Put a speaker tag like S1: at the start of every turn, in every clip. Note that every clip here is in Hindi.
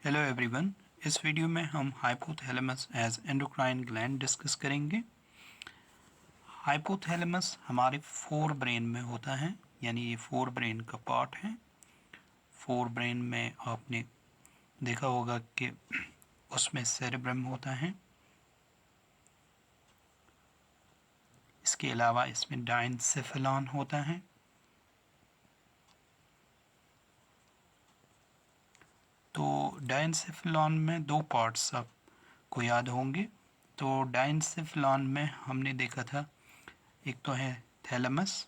S1: Hello everyone. इस वीडियो में हम hypothalamus as endocrine gland discuss करेंगे। हाइपोथैलेमस हमारे फोर ब्रेन में होता है, यानी ये फोर ब्रेन का पार्ट है। फोर ब्रेन में आपने देखा होगा कि उसमें सेरेब्रम होता है। इसके अलावा इसमें डायनसेफेलॉन होता है। तो डायनसेफेलॉन में दो पार्ट्स आपको याद होंगे। तो डायनसेफेलॉन में हमने देखा था, एक तो है थैलेमस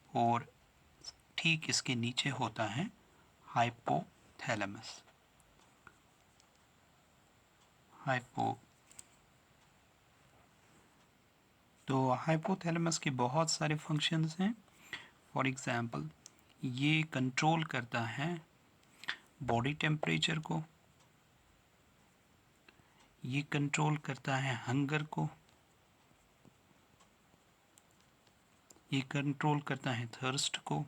S1: और ठीक इसके नीचे होता है हाइपोथैलेमस। हाइपो तो हाइपोथैलेमस के बहुत सारे फंक्शंस हैं। फॉर एग्जांपल, ये कंट्रोल करता है बॉडी टेम्परेचर को, ये कंट्रोल करता है हंगर को, ये कंट्रोल करता है थर्स्ट को,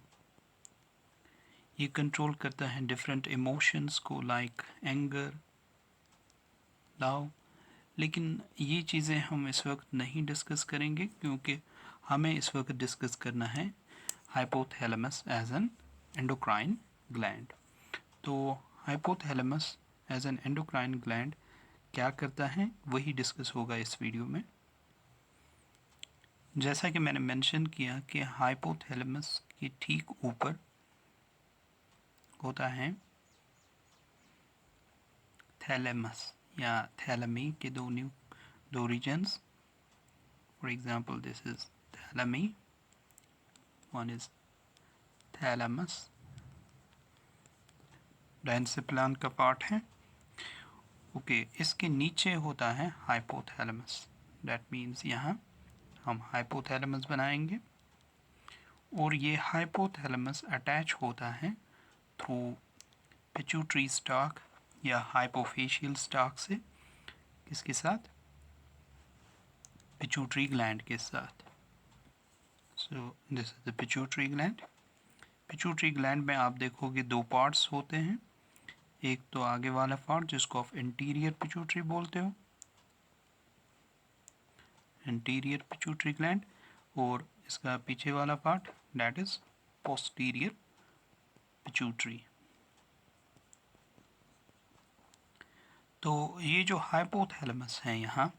S1: ये कंट्रोल करता है डिफरेंट इमोशंस को लाइक एंगर, लव। लेकिन ये चीज़ें हम इस वक्त नहीं डिस्कस करेंगे, क्योंकि हमें इस वक्त डिस्कस करना है hypothalamus as an endocrine gland. तो hypothalamus as an endocrine gland क्या करता है वही डिस्कस होगा इस वीडियो में। जैसा कि मैंने मेंशन किया कि हाइपोथैलेमस के ठीक ऊपर होता है थैलेमस या थैलेमी के दो regions. For example, this is thalami, one is thalamus. Diencephalon का पार्ट है। ओके, इसके नीचे होता है हाइपोथैलेमस। दैट मीन्स यहाँ हम हाइपोथैलेमस बनाएंगे और ये हाइपोथैलेमस अटैच होता है थ्रू पिट्यूटरी स्टॉक या हाइपोफेशियल स्टॉक से। किसके साथ? पिट्यूटरी ग्लैंड के साथ। So this is the pituitary gland. Pituitary gland में आप देखोगे दो पार्ट्स होते हैं। एक तो आगे वाला पार्ट जिसको आप इंटीरियर पिट्यूटरी बोलते हो, इंटीरियर पिट्यूटरी ग्लैंड, और इसका पीछे वाला part that is posterior pituitary. तो ये जो हाइपोथैलेमस है यहाँ,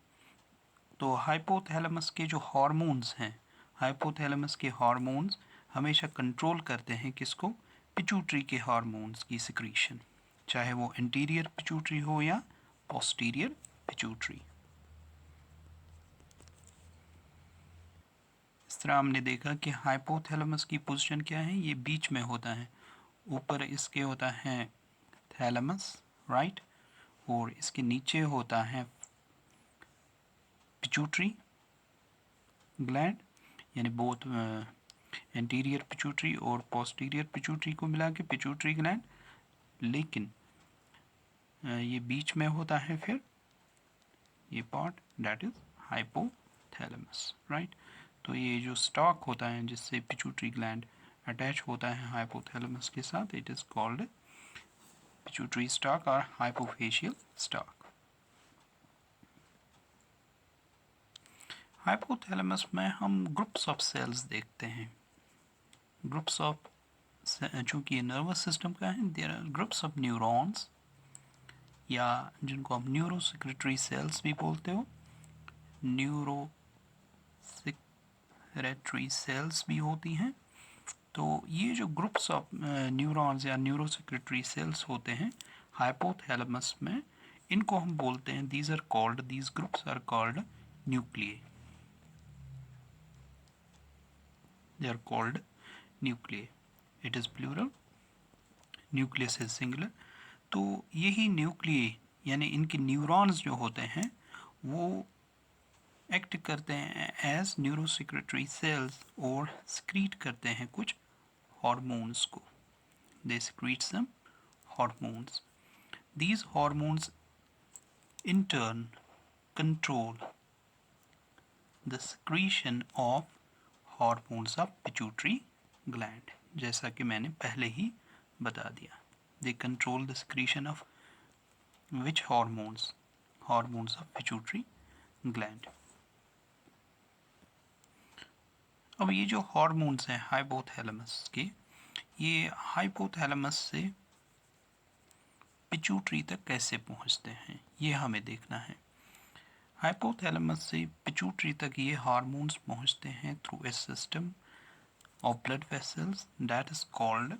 S1: तो हाइपोथैलेमस के जो हार्मोन्स हैं, हाइपोथैलेमस के हार्मोन्स हमेशा कंट्रोल करते हैं किसको? पिट्यूटरी के हार्मोन्स की सिक्रीशन, चाहे वो इंटीरियर पिट्यूटरी हो या पोस्टीरियर पिट्यूटरी। इस तरह हमने देखा कि हाइपोथैलेमस की पोजीशन क्या है, ये बीच में होता है। ऊपर इसके होता है थैलेमस, राइट, और इसके नीचे होता है पिट्यूटरी ग्लैंड, यानी बोथ एंटीरियर पिट्यूटरी और पोस्टीरियर पिट्यूटरी को मिला के पिट्यूटरी ग्लैंड। लेकिन ये बीच में होता है फिर ये part that is hypothalamus, right. तो ये जो स्टॉक होता है जिससे पिट्यूटरी ग्लैंड अटैच होता है हाइपोथैलेमस के साथ, it is called pituitary stock और हाइपोफेशियल स्टॉक। हाइपोथैलेमस में हम ग्रुप्स ऑफ सेल्स देखते हैं। ग्रुप्स ऑफ, चूँकि ये नर्वस सिस्टम का है, there are groups of neurons, या जिनको आप न्यूरो सेक्रेटरी सेल्स भी बोलते हो, न्यूरो सेक्रेटरी सेल्स भी होती हैं। तो ये जो ग्रुप्स ऑफ न्यूरॉन्स या न्यूरो सेक्रेटरी सेल्स होते हैं हाइपोथैलेमस में, इनको हम बोलते हैं, these groups are called nuclei. They are called nuclei. It is plural, nucleus is singular. तो यही न्यूक्लिय यानी इनके न्यूरॉन्स जो होते हैं वो एक्ट करते हैं एज न्यूरो सेक्रेटरी सेल्स और सिक्रीट करते हैं कुछ हार्मोन्स को। They secrete some hormones. These hormones in turn control the secretion of hormones of pituitary gland, जैसा कि मैंने पहले ही बता दिया। They control the secretion of which hormones, hormones of pituitary gland. अब ये जो हॉर्मोन्स हैं हाइपोथैलेमस के, ये हाइपोथैलेमस से पिट्यूटरी तक कैसे पहुंचते हैं ये हमें देखना है। हाइपोथैलेमस से पिट्यूटरी तक ये हार्मोन्स पहुंचते हैं through a system of blood vessels that is called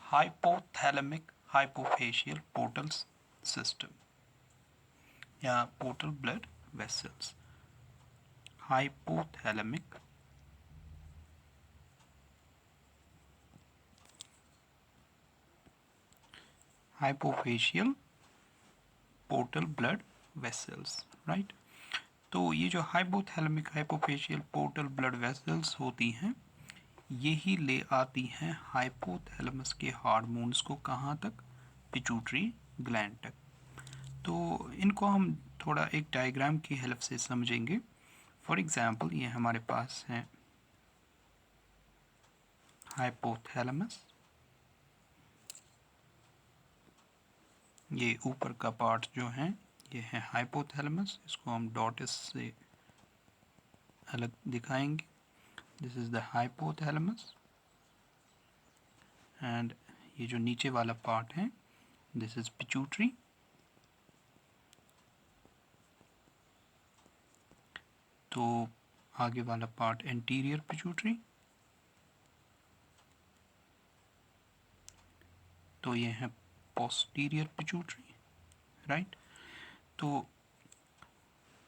S1: hypothalamic hypophyseal portal system या portal blood vessels. Hypothalamic hypophyseal portal blood vessels, right. तो ये जो hypothalamic hypophyseal portal blood vessels होती हैं, यही ले आती हैं हाइपोथैलेमस के हार्मोन्स को कहाँ तक, पिट्यूटरी ग्लैंड तक। तो इनको हम थोड़ा एक डायग्राम की हेल्प से समझेंगे। फॉर एग्जांपल ये हमारे पास है हाइपोथैलेमस, ये ऊपर का पार्ट जो है ये है हाइपोथैलेमस, इसको हम डॉट्स से अलग दिखाएंगे। This is the hypothalamus and ये जो नीचे वाला पार्ट है दिस इज पिट्यूटरी। तो आगे वाला पार्ट एंटीरियर पिट्यूटरी, तो ये है पोस्टीरियर पिट्यूटरी, राइट। तो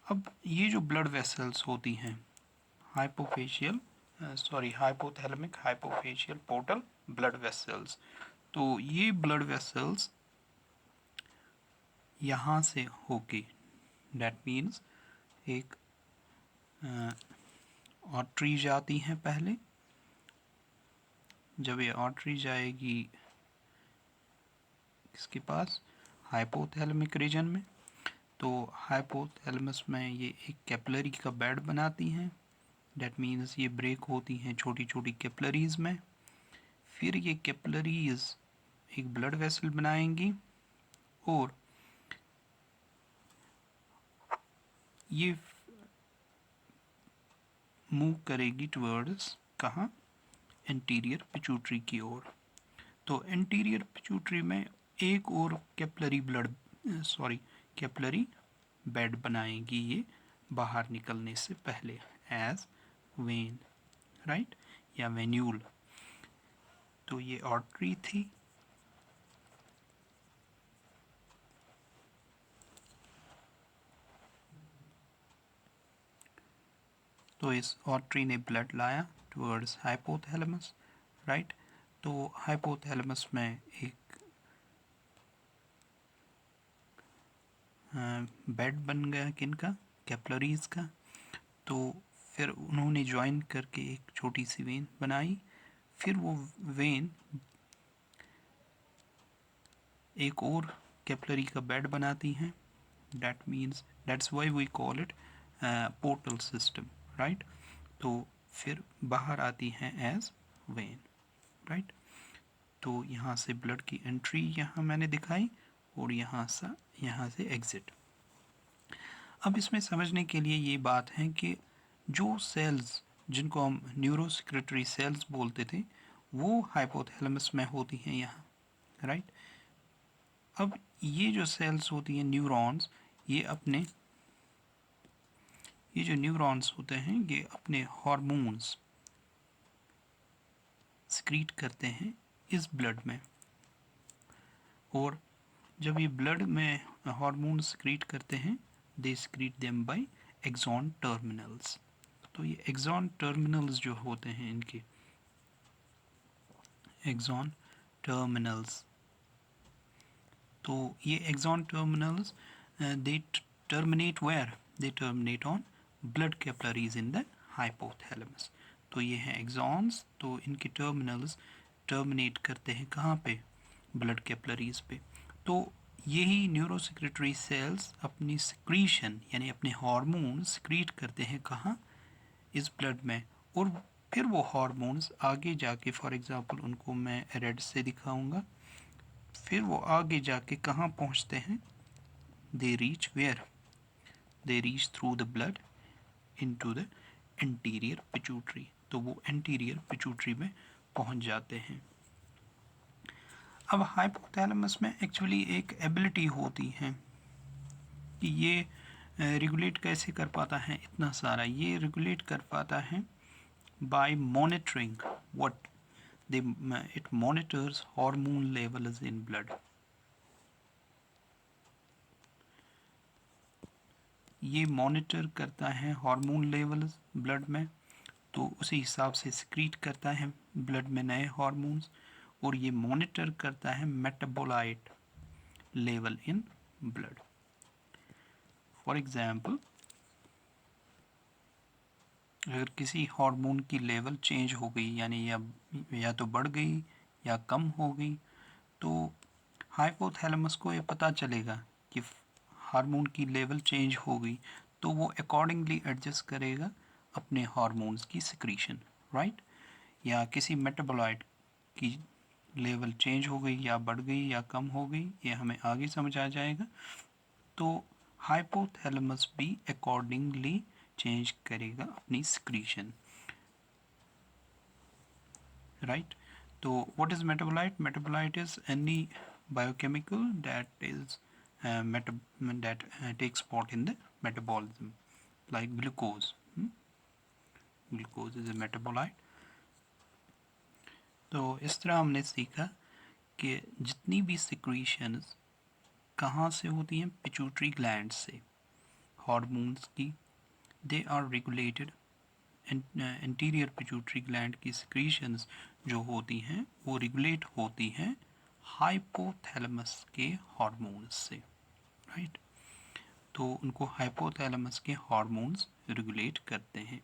S1: अब ये जो ब्लड वेसल्स होती हैं हाइपोफेशियल hypothalamic hypophyseal portal blood vessels, तो ये ब्लड वेसल्स यहाँ से होके, दैट मीन्स एक आर्टरी जाती हैं पहले। जब ये आर्टरी जाएगी इसके पास हाइपोथैलेमिक रीजन में, तो हाइपोथैलेमस में ये एक कैपिलरी का बेड बनाती हैं। डेट मीन्स ये ब्रेक होती हैं छोटी छोटी कैपिलरीज में। फिर ये कैपिलरीज एक ब्लड वेसल बनाएंगी और ये मूव करेगी टुवर्ड्स कहाँ, एंटीरियर पिट्यूटरी की ओर। तो एंटीरियर पिट्यूटरी में एक और कैपिलरी बेड बनाएगी ये बाहर निकलने से पहले एज वेन, राइट, या वेन्यूल। तो ये आर्टरी थी, तो इस आर्टरी ने ब्लड लाया टुवर्ड्स हाइपोथैलेमस, राइट। तो हाइपोथैलेमस में एक बेड बन गया किनका, कैपिलरीज का। तो फिर उन्होंने ज्वाइन करके एक छोटी सी वेन बनाई। फिर वो वेन एक और कैपिलरी का बेड बनाती हैं। That's why we call it portal system, right. तो फिर बाहर आती हैं एज वेन, राइट। तो यहाँ से ब्लड की एंट्री यहाँ मैंने दिखाई और यहाँ से एग्जिट। अब इसमें समझने के लिए ये बात है कि जो सेल्स जिनको हम न्यूरोसेक्रेटरी सेल्स बोलते थे वो हाइपोथैलेमस में होती हैं यहाँ, राइट। अब ये जो सेल्स होती हैं न्यूरॉन्स, ये जो न्यूरॉन्स होते हैं ये अपने हार्मोन्स सिक्रीट करते हैं इस ब्लड में। और जब ये ब्लड में हार्मोन सिक्रीट करते हैं they secrete them by axon terminals. तो ये एक्सॉन टर्मिनल्स जो होते हैं इनके एक्सॉन टर्मिनल्स, तो ये axon terminals they terminate where, they terminate on blood capillaries in the hypothalamus. तो ये हैं एक्सॉन्स, तो इनके टर्मिनल्स टर्मिनेट करते हैं कहाँ पे, ब्लड कैपिलरीज पे। तो यही न्यूरोसेक्रेटरी सेल्स अपनी सिक्रीशन यानी अपने हार्मोन सिक्रीट करते हैं कहाँ, इस ब्लड में। और फिर वो हार्मोन्स आगे जाके, फॉर एग्ज़ाम्पल उनको मैं रेड से दिखाऊंगा, फिर वो आगे जाके कहाँ पहुँचते हैं? They reach where? They reach through the blood into the anterior pituitary. तो वो एंटीरियर पिट्यूटरी में पहुँच जाते हैं। अब हाइपोथैलेमस में एक्चुअली एक एबिलिटी होती है कि ये रेगुलेट कैसे कर पाता है इतना सारा। ये रेगुलेट कर पाता है by monitoring what they it monitors hormone levels in blood। ये मॉनिटर करता है हार्मोन लेवल्स ब्लड में, तो उसी हिसाब से सिक्रीट करता है ब्लड में नए हार्मोन्स, और ये मॉनिटर करता है metabolite level in blood. For example, अगर किसी हार्मोन की लेवल चेंज हो गई, यानी या तो बढ़ गई या कम हो गई, तो हाइपोथैलेमस को ये पता चलेगा कि हार्मोन की लेवल चेंज हो गई, तो वो अकॉर्डिंगली एडजस्ट करेगा अपने हार्मोन्स की सिक्रीशन, राइट। या किसी मेटाबोलाइट की लेवल चेंज हो गई या बढ़ गई या कम हो गई, ये हमें आगे समझ आ जाएगा। तो हाइपोथैलेमस भी अकॉर्डिंगली चेंज करेगा अपनी सिक्रीशन, राइट। तो what is metabolite? Metabolite is any biochemical that is that takes part in the metabolism, like glucose. Glucose is a metabolite। तो इस तरह हमने सीखा कि जितनी भी सिक्रीशंस कहाँ से होती हैं? पिट्यूटरी ग्लैंड से, हार्मोन्स की। They are regulated, anterior pituitary gland की सिक्रीशंस जो होती हैं वो रेगुलेट होती हैं हाइपोथैलेमस के हार्मोन्स से, राइट। तो उनको हाइपोथैलेमस के हार्मोन्स रेगुलेट करते हैं।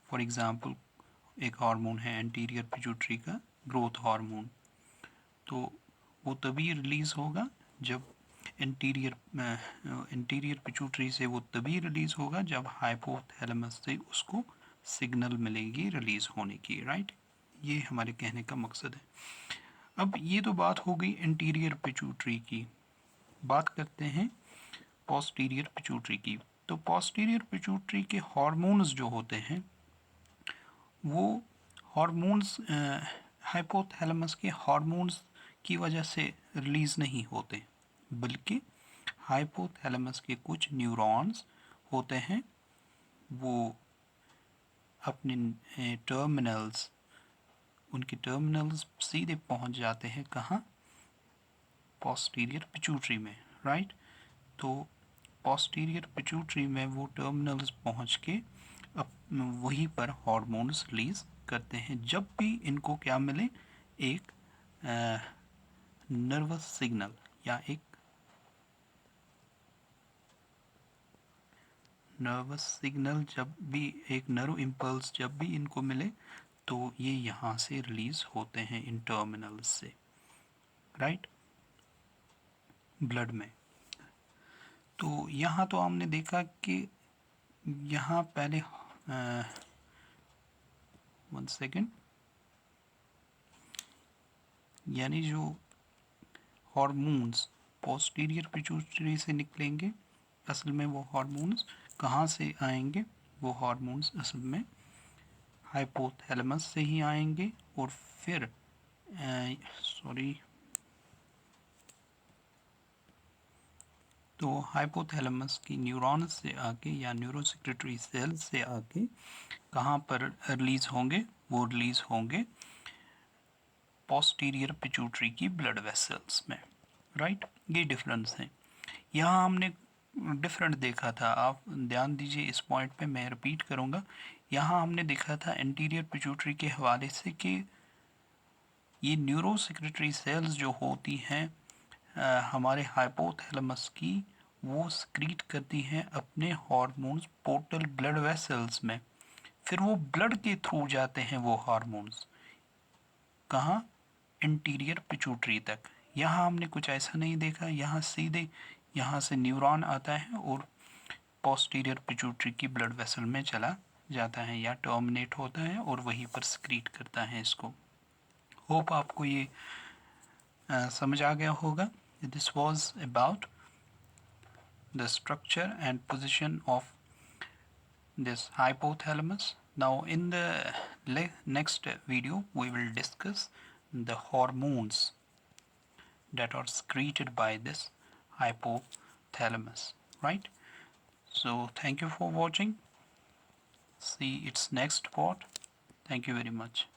S1: फॉर एग्जांपल, एक हार्मोन है एंटीरियर पिट्यूटरी का, ग्रोथ हार्मोन, तो वो तभी रिलीज़ होगा जब एंटीरियर पिट्यूटरी से वो तभी रिलीज़ होगा जब हाइपोथैलेमस से उसको सिग्नल मिलेगी रिलीज़ होने की, राइट। ये हमारे कहने का मकसद है। अब ये तो बात हो गई एंटीरियर पिट्यूटरी की। बात करते हैं पोस्टीरियर पिट्यूटरी की। तो पोस्टीरियर पिट्यूटरी के हार्मोन्स जो होते हैं वो हार्मोन्स हाइपोथैलेमस के हार्मोन्स की वजह से रिलीज़ नहीं होते, बल्कि हाइपोथैलेमस के कुछ न्यूरॉन्स होते हैं, वो अपने टर्मिनल्स, उनके टर्मिनल्स सीधे पहुंच जाते हैं कहाँ? पोस्टीरियर पिट्यूटरी में, राइट। तो पोस्टीरियर पिट्यूटरी में वो टर्मिनल्स पहुंच के अब वहीं पर हार्मोन्स रिलीज़ करते हैं जब भी इनको क्या मिले? एक नर्वस सिग्नल या एक नर्वस सिग्नल, जब भी एक नर्व इम्पल्स जब भी इनको मिले, तो ये यहाँ से रिलीज़ होते हैं इन टर्मिनल्स से, राइट, ब्लड में। तो यहाँ तो हमने देखा कि यहाँ पहले 1 सेकेंड, यानी जो हार्मोन्स पोस्टीरियर पिट्यूटरी से निकलेंगे, असल में वो हार्मोन्स कहाँ से आएंगे? वो हार्मोन्स असल में हाइपोथैलेमस से ही आएंगे, और फिर तो हाइपोथैलेमस की न्यूरॉन्स से आके या न्यूरोसेक्रेटरी सेल से आके कहाँ पर रिलीज़ होंगे? वो रिलीज़ होंगे पोस्टीरियर पिट्यूटरी की ब्लड वेसल्स में, राइट। ये डिफरेंस है। यहाँ हमने डिफरेंट देखा था, आप ध्यान दीजिए इस पॉइंट पे, मैं रिपीट करूँगा। यहाँ हमने देखा था एंटीरियर पिट्यूटरी के हवाले से कि ये न्यूरोसेक्रेटरी सेल्स जो होती हैं हमारे हाइपोथैलेमस की, वो स्क्रीट करती हैं अपने हार्मोन्स पोर्टल ब्लड वेसल्स में, फिर वो ब्लड के थ्रू जाते हैं वो हार्मोन्स कहाँ? इंटीरियर पिट्यूटरी तक। यहाँ हमने कुछ ऐसा नहीं देखा, यहाँ सीधे यहाँ से न्यूरॉन आता है और पोस्टीरियर पिट्यूटरी की ब्लड वेसल में चला जाता है या टर्मिनेट होता है और वहीं पर सिक्रीट करता है इसको। होप आपको ये समझ आ गया होगा। This was about the structure and position of this hypothalamus. Now in the next video we will discuss the hormones that are secreted by this hypothalamus, right? So thank you for watching. See its next part. Thank you very much.